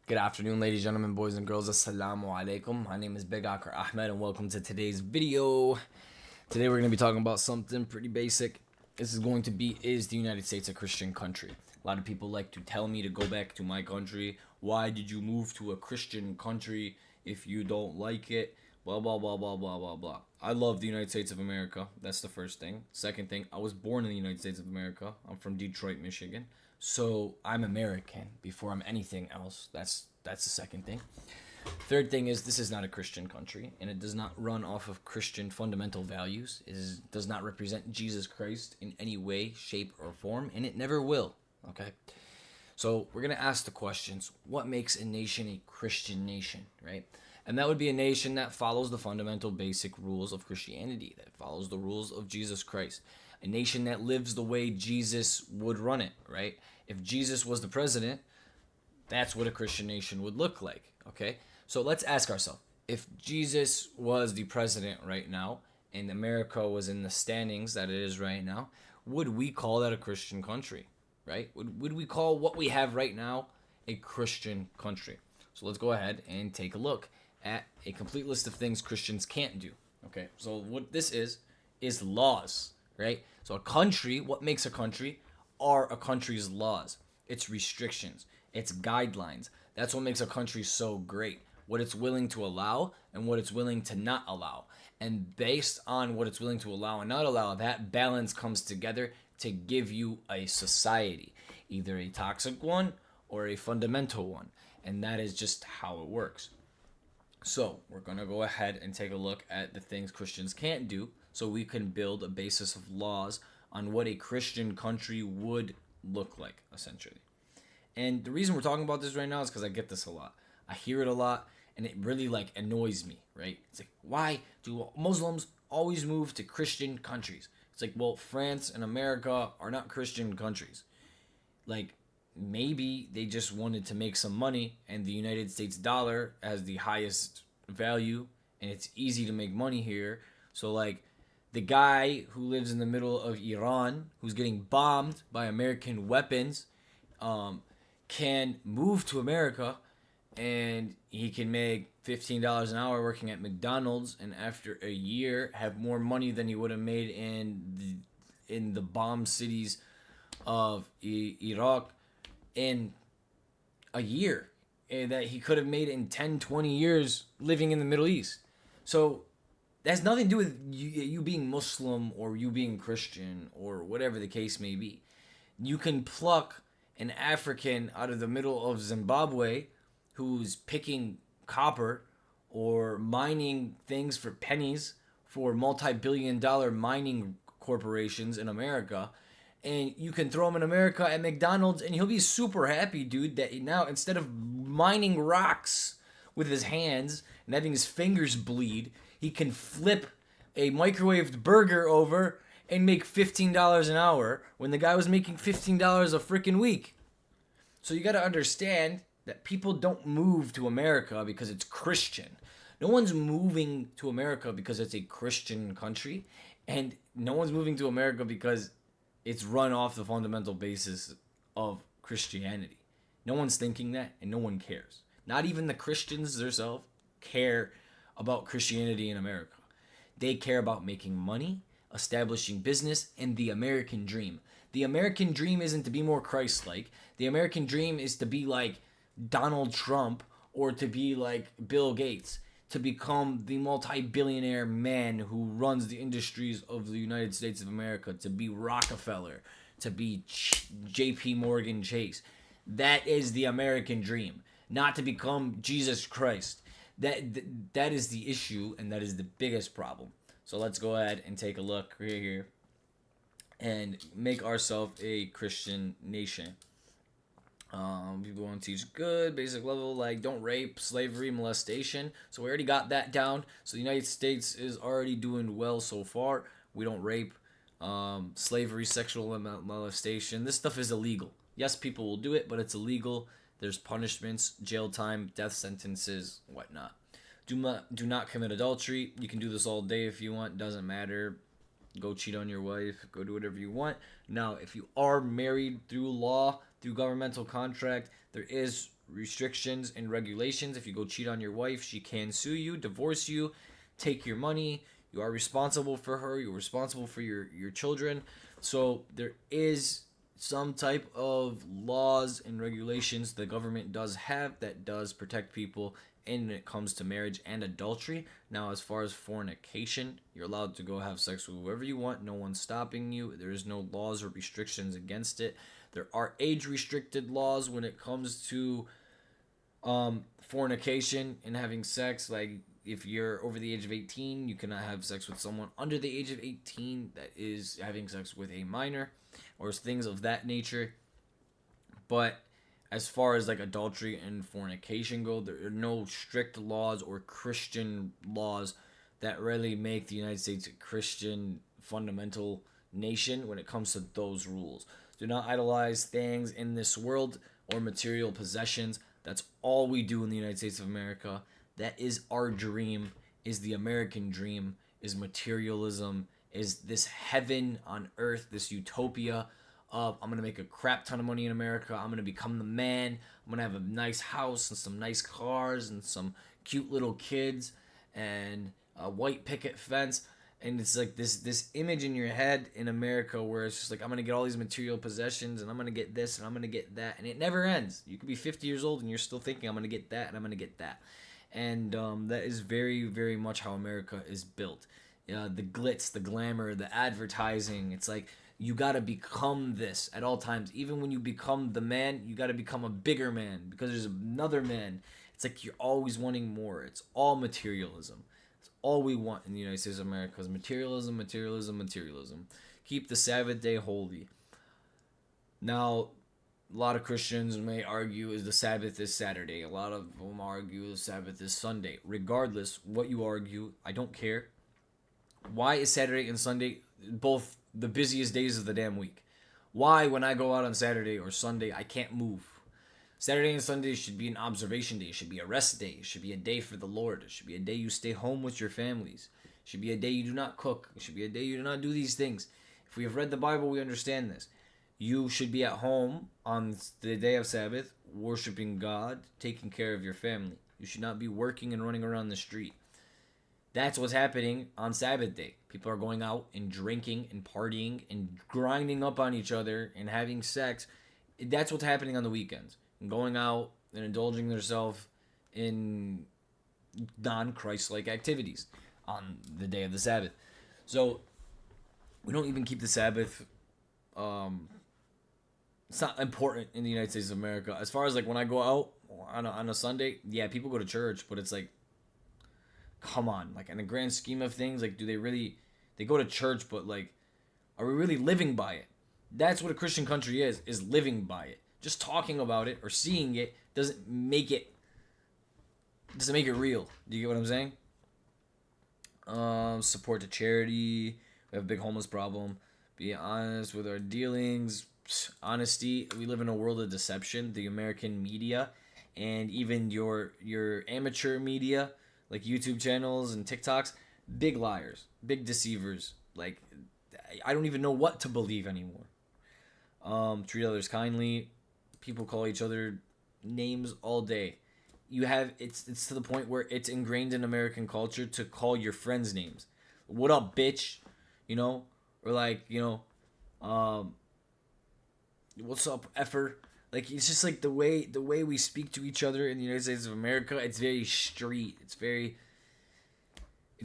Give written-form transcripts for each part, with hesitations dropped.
Good afternoon, ladies, gentlemen, boys, and girls. Assalamu alaikum. My name is Big Akar Ahmed, and welcome to today's video. Today, we're going to be talking about something pretty basic. This is going to be, is the United States a Christian country? A lot of people like to tell me to go back to my country. Why did you move to a Christian country if you don't like it? Blah, blah, blah, blah, blah, blah, blah. I love the United States of America. That's the first thing. Second thing, I was born in the United States of America. I'm from Detroit, Michigan. So I'm American before I'm anything else. That's the second thing. Third thing is this is not a Christian country, and it does not run off of Christian fundamental values. It does not represent Jesus Christ in any way, shape, or form, and it never will. Okay? So we're going to ask the questions, what makes a nation a Christian nation, right? And that would be a nation that follows the fundamental basic rules of Christianity, that follows the rules of Jesus Christ. A nation that lives the way Jesus would run it, right? If Jesus was the president, that's what a Christian nation would look like, okay? So let's ask ourselves, if Jesus was the president right now and America was in the standings that it is right now, would we call that a Christian country, right? Would we call what we have right now a Christian country? So let's go ahead and take a look at a complete list of things Christians can't do, okay? So what this is laws, right? So a country, what makes a country are a country's laws, its restrictions, its guidelines. That's what makes a country so great. What it's willing to allow and what it's willing to not allow. And based on what it's willing to allow and not allow, that balance comes together to give you a society, either a toxic one or a fundamental one. And that is just how it works. So we're going to go ahead and take a look at the things Christians can't do so we can build a basis of laws on what a Christian country would look like, essentially. And the reason we're talking about this right now is because I get this a lot. I hear it a lot, and it really annoys me, right? It's like, why do Muslims always move to Christian countries? It's like, well, France and America are not Christian countries. Like, maybe they just wanted to make some money, and the United States dollar has the highest value, and it's easy to make money here. So, the guy who lives in the middle of Iran, who's getting bombed by American weapons, can move to America, and he can make $15 an hour working at McDonald's, and after a year have more money than he would have made in the bombed cities of Iraq in a year, and that he could have made in 10, 20 years living in the Middle East. So that has nothing to do with you being Muslim or you being Christian or whatever the case may be. You can pluck an African out of the middle of Zimbabwe who's picking copper or mining things for pennies for multi-billion-dollar mining corporations in America, and you can throw him in America at McDonald's and he'll be super happy, dude, that now instead of mining rocks with his hands and having his fingers bleed, he can flip a microwaved burger over and make $15 an hour when the guy was making $15 a freaking week. So you got to understand that people don't move to America because it's Christian. No one's moving to America because it's a Christian country, and no one's moving to America because it's run off the fundamental basis of Christianity. No one's thinking that, and no one cares. Not even the Christians themselves care about Christianity in America. They care about making money, establishing business, and the American dream. The American dream isn't to be more Christ-like. The American dream is to be like Donald Trump or to be like Bill Gates, to become the multi-billionaire man who runs the industries of the United States of America, to be Rockefeller, to be JP Morgan Chase. That is the American dream, not to become Jesus Christ. That is the issue, and that is the biggest problem. So let's go ahead and take a look right here and make ourselves a Christian nation. People want to teach good, basic level, like don't rape, slavery, molestation. So we already got that down. So the United States is already doing well so far. We don't rape, slavery, sexual molestation. This stuff is illegal. Yes, people will do it, but it's illegal. There's punishments, jail time, death sentences, whatnot. Do not commit adultery. You can do this all day if you want. Doesn't matter. Go cheat on your wife. Go do whatever you want. Now, if you are married through law, through governmental contract, there is restrictions and regulations. If you go cheat on your wife, she can sue you, divorce you, take your money. You are responsible for her. You're responsible for your children. So there is some type of laws and regulations the government does have that does protect people when it comes to marriage and adultery. Now, as far as fornication, you're allowed to go have sex with whoever you want. No one's stopping you. There is no laws or restrictions against it. There are age restricted laws when it comes to fornication and having sex. Like, if you're over the age of 18, you cannot have sex with someone under the age of 18 that is having sex with a minor or things of that nature. But as far as like adultery and fornication go, there are no strict laws or Christian laws that really make the United States a Christian fundamental nation when it comes to those rules. Do not idolize things in this world or material possessions. That's all we do in the United States of America. That is our dream, is the American dream, is materialism, is this heaven on earth, this utopia of I'm going to make a crap ton of money in America. I'm going to become the man. I'm going to have a nice house and some nice cars and some cute little kids and a white picket fence. And it's like this image in your head in America where it's just like, I'm going to get all these material possessions and I'm going to get this and I'm going to get that. And it never ends. You could be 50 years old and you're still thinking, I'm going to get that and I'm going to get that. And that is very, very much how America is built. The glitz, the glamour, the advertising. It's like you got to become this at all times. Even when you become the man, you got to become a bigger man because there's another man. It's like you're always wanting more. It's all materialism. It's all we want in the United States of America is materialism, materialism, materialism. Keep the Sabbath day holy. Now, a lot of Christians may argue is the Sabbath is Saturday. A lot of them argue the Sabbath is Sunday. Regardless what you argue, I don't care. Why is Saturday and Sunday both the busiest days of the damn week? Why, when I go out on Saturday or Sunday, I can't move? Saturday and Sunday should be an observation day. It should be a rest day. It should be a day for the Lord. It should be a day you stay home with your families. It should be a day you do not cook. It should be a day you do not do these things. If we have read the Bible, we understand this. You should be at home on the day of Sabbath, worshiping God, taking care of your family. You should not be working and running around the street. That's what's happening on Sabbath day. People are going out and drinking and partying and grinding up on each other and having sex. That's what's happening on the weekends. And going out and indulging themselves in non-Christ-like activities on the day of the Sabbath. So we don't even keep the Sabbath. It's not important in the United States of America. As far as like when I go out on a Sunday, yeah, people go to church, but it's like, come on, like in the grand scheme of things, like do they go to church, but like, are we really living by it? That's what a Christian country is living by it. Just talking about it or seeing it doesn't make it real. Do you get what I'm saying? Support the charity. We have a big homeless problem. Be honest with our dealings. Honesty. We live in a world of deception. The American media and even your amateur media like YouTube channels and TikToks, big liars, big deceivers. Like, I don't even know what to believe anymore. Treat others kindly. People call each other names all day. It's to the point where it's ingrained in American culture to call your friends names. What up, bitch? You know, or like, you know, what's up, effer? Like, it's just like the way we speak to each other in the United States of America. It's very street. It's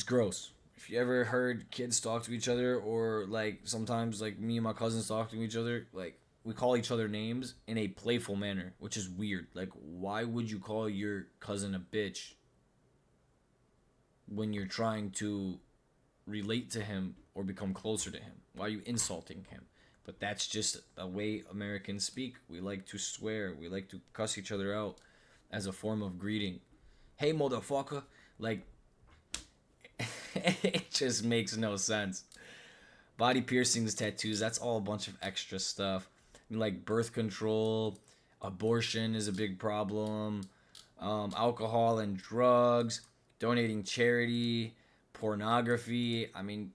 gross. If you ever heard kids talk to each other, or like sometimes like me and my cousins talk to each other, like we call each other names in a playful manner, which is weird. Like, why would you call your cousin a bitch when you're trying to relate to him or become closer to him? Why are you insulting him? But that's just the way Americans speak. We like to swear. We like to cuss each other out as a form of greeting. Hey, motherfucker. Like, it just makes no sense. Body piercings, tattoos, that's all a bunch of extra stuff. I mean, like birth control, abortion is a big problem. Alcohol and drugs, donating charity, pornography. I mean,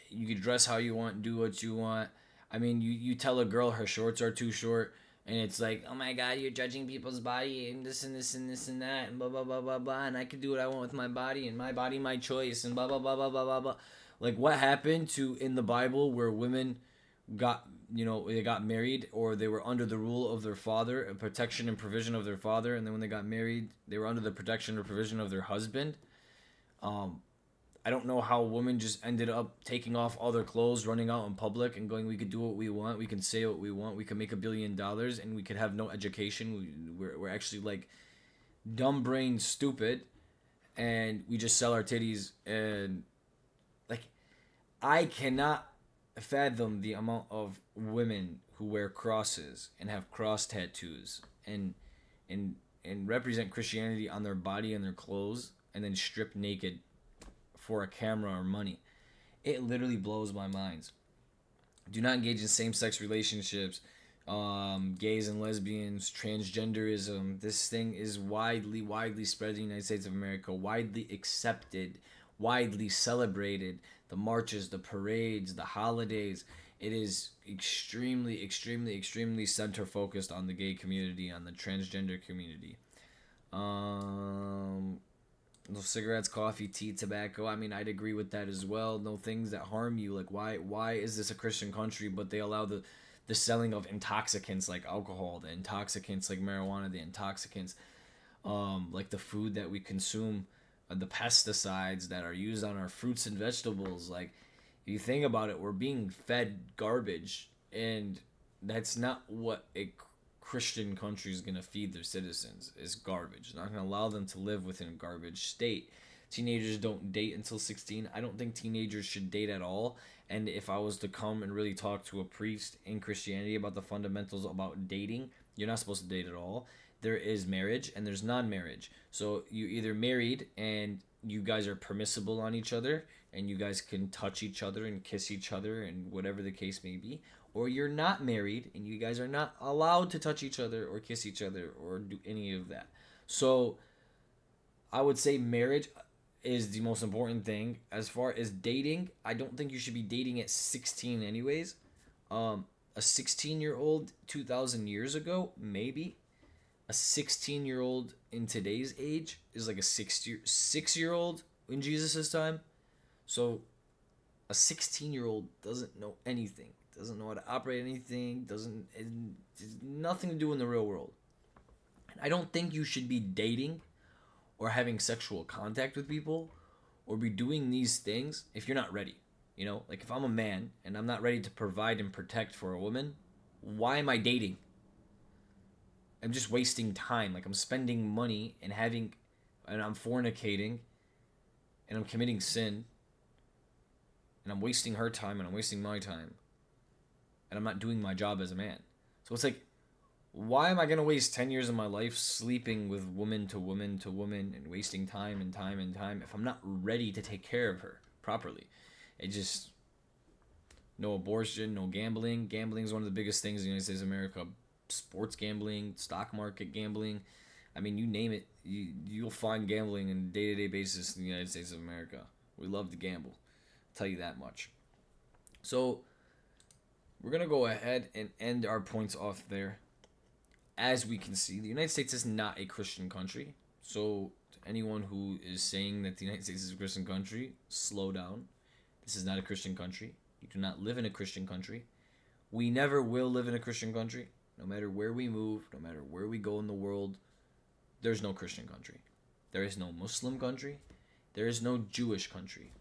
you can dress how you want, do what you want. I mean, you tell a girl her shorts are too short, And it's like, oh my God, you're judging people's body and this and this and this and that and blah blah blah blah blah, and I can do what I want with my body and my body my choice and blah blah blah blah blah blah blah. Like, what happened to in the Bible where women got, they got married, or they were under the rule of their father, a protection and provision of their father, and then when they got married they were under the protection or provision of their husband. I don't know how women just ended up taking off all their clothes, running out in public and going, we could do what we want, we can say what we want, we can make $1 billion, and we could have no education. We're actually like dumb brain stupid, and we just sell our titties. And like, I cannot fathom the amount of women who wear crosses and have cross tattoos and represent Christianity on their body and their clothes, and then strip naked for a camera or money. It literally blows my mind. Do not engage in same-sex relationships, gays and lesbians, transgenderism. This thing is widely spread in the United States of America, widely accepted, widely celebrated. The marches, the parades, the holidays. It is extremely center focused on the gay community, on the transgender community. No cigarettes, coffee, tea, tobacco. I mean, I'd agree with that as well. No things that harm you. Like, why is this a Christian country, but they allow the selling of intoxicants like alcohol, the intoxicants like marijuana, the intoxicants, like the food that we consume, the pesticides that are used on our fruits and vegetables. Like, if you think about it, we're being fed garbage, and that's not what a Christian country is going to feed their citizens, is garbage. Not going to allow them to live within a garbage state. Teenagers don't date until 16. I don't think teenagers should date at all. And if I was to come and really talk to a priest in Christianity about the fundamentals about dating, you're not supposed to date at all. There is marriage and there's non-marriage. So you either married and you guys are permissible on each other and you guys can touch each other and kiss each other and whatever the case may be, or you're not married and you guys are not allowed to touch each other or kiss each other or do any of that. So I would say marriage is the most important thing. As far as dating, I don't think you should be dating at 16 anyways. A 16-year-old 2,000 years ago, maybe. A 16-year-old in today's age is like a 6-year-old in Jesus' time. So a 16-year-old doesn't know anything, doesn't know how to operate anything, it's nothing to do in the real world. I don't think you should be dating or having sexual contact with people or be doing these things if you're not ready. Like, if I'm a man and I'm not ready to provide and protect for a woman, why am I dating? I'm just wasting time. Like, I'm spending money and I'm fornicating and I'm committing sin and I'm wasting her time and I'm wasting my time and I'm not doing my job as a man. So it's like, why am I going to waste 10 years of my life sleeping with woman to woman to woman and wasting time and time and time if I'm not ready to take care of her properly? No abortion, no gambling. Gambling is one of the biggest things in the United States of America. Sports gambling, stock market gambling. I mean, you name it, you'll find gambling on a day-to-day basis in the United States of America. We love to gamble. I'll tell you that much. So we're going to go ahead and end our points off there. As we can see, the United States is not a Christian country. So to anyone who is saying that the United States is a Christian country, slow down. This is not a Christian country. You do not live in a Christian country. We never will live in a Christian country. No matter where we move, no matter where we go in the world, there's no Christian country. There is no Muslim country. There is no Jewish country.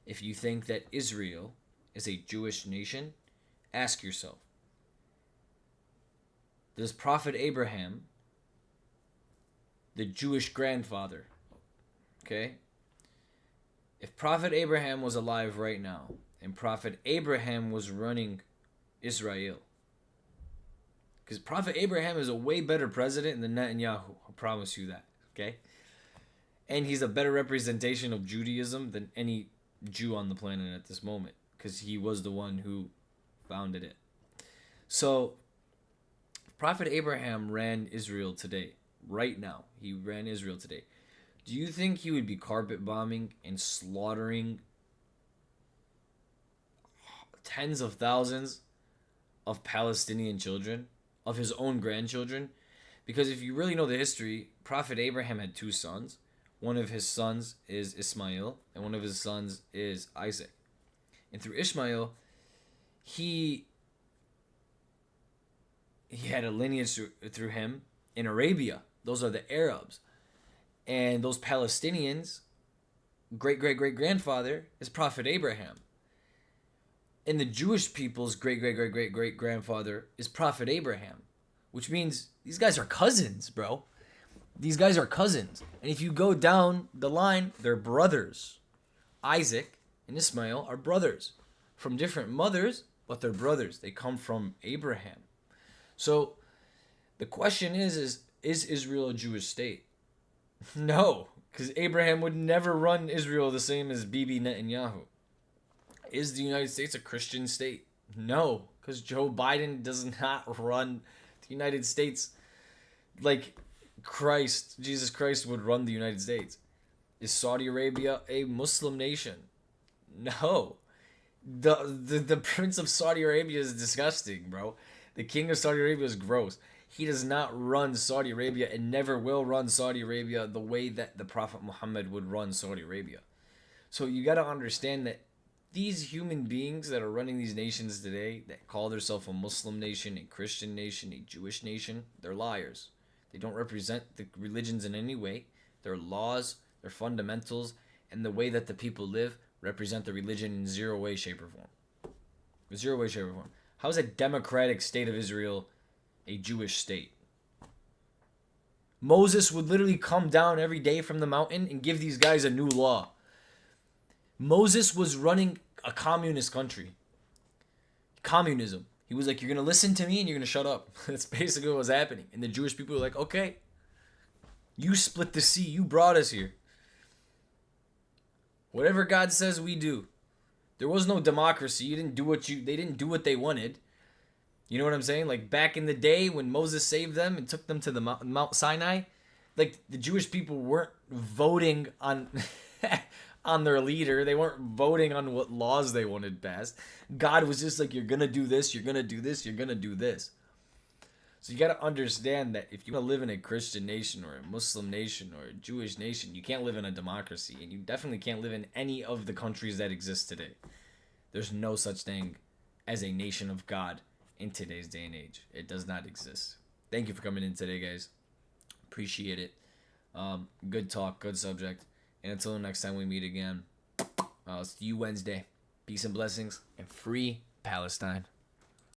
If you think that Israel is a Jewish nation, ask yourself, does Prophet Abraham, the Jewish grandfather, okay? If Prophet Abraham was alive right now, and Prophet Abraham was running Israel, because Prophet Abraham is a way better president than Netanyahu, I promise you that, okay? And he's a better representation of Judaism than any Jew on the planet at this moment, because he was the one who founded it. So Prophet Abraham ran Israel today, right now. He ran Israel today. Do you think he would be carpet bombing and slaughtering tens of thousands of Palestinian children of his own grandchildren. Because if you really know the history, Prophet Abraham had two sons. One of his sons is Ismail, and one of his sons is Isaac. And through Ishmael, he had a lineage through him in Arabia. Those are the Arabs. And those Palestinians, great-great-great-grandfather is Prophet Abraham. And the Jewish people's great-great-great-great-great-grandfather is Prophet Abraham. Which means these guys are cousins, bro. These guys are cousins. And if you go down the line, they're brothers. Isaac and Ismail are brothers. From different mothers, but they're brothers. They come from Abraham. So the question is Israel a Jewish state? No, because Abraham would never run Israel the same as Bibi Netanyahu. Is the United States a Christian state? No, because Joe Biden does not run the United States like Jesus Christ would run the United States. Is Saudi Arabia a Muslim nation? No. The Prince of Saudi Arabia is disgusting, bro. The King of Saudi Arabia is gross. He does not run Saudi Arabia and never will run Saudi Arabia the way that the Prophet Muhammad would run Saudi Arabia. So you got to understand that these human beings that are running these nations today, that call themselves a Muslim nation, a Christian nation, a Jewish nation, they're liars. They don't represent the religions in any way. Their laws, their fundamentals, and the way that the people live represent the religion in zero way, shape, or form. Zero way, shape, or form. How is a democratic state of Israel a Jewish state? Moses would literally come down every day from the mountain and give these guys a new law. Moses was running a communist country. Communism. He was like, you're going to listen to me and you're going to shut up. That's basically what was happening. And the Jewish people were like, okay, you split the sea. You brought us here. Whatever God says, we do. There was no democracy. They didn't do what they wanted. You know what I'm saying? Like back in the day when Moses saved them and took them to the Mount Sinai, like the Jewish people weren't voting on on their leader. They weren't voting on what laws they wanted passed. God was just like, you're going to do this, you're going to do this, you're going to do this. So you got to understand that if you want to live in a Christian nation or a Muslim nation or a Jewish nation, you can't live in a democracy. And you definitely can't live in any of the countries that exist today. There's no such thing as a nation of God in today's day and age. It does not exist. Thank you for coming in today, guys. Appreciate it. Good talk, good subject. And until the next time we meet again, I'll see you Wednesday. Peace and blessings and free Palestine.